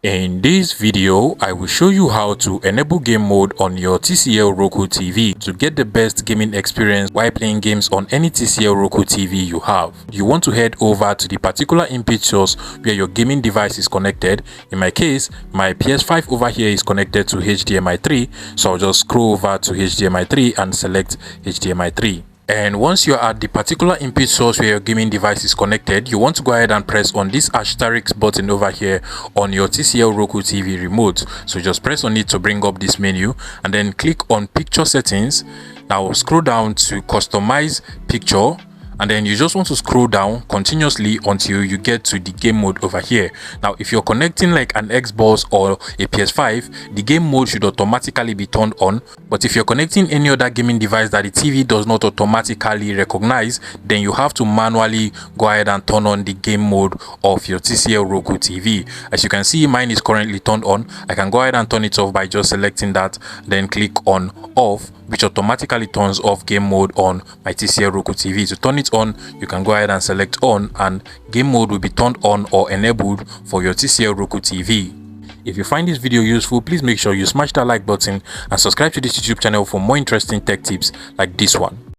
In this video, I will show you how to enable game mode on your TCL Roku TV to get the best gaming experience while playing games on any TCL Roku TV you have. You want to head over to the particular input source where your gaming device is connected. In my case, my PS5 over here is connected to HDMI 3, so I'll just scroll over to HDMI 3 and select HDMI 3. And once you're at the particular input source where your gaming device is connected, you want to go ahead and press on this asterisk button over here on your TCL Roku TV remote. So just press on it to bring up this menu and then click on picture settings. Now scroll down to customize picture. And then you just want to scroll down continuously until you get to the game mode over here. Now if you're connecting like an Xbox or a PS5, the game mode should automatically be turned on. But if you're connecting any other gaming device that the TV does not automatically recognize, then you have to manually go ahead and turn on the game mode of your TCL Roku TV. As you can see, mine is currently turned on. I can go ahead and turn it off by just selecting that, then click on off, which automatically turns off game mode on my TCL Roku TV. To turn it on, you can go ahead and select on, and game mode will be turned on or enabled for your TCL Roku TV. If you find this video useful, please make sure you smash that like button and subscribe to this YouTube channel for more interesting tech tips like this one.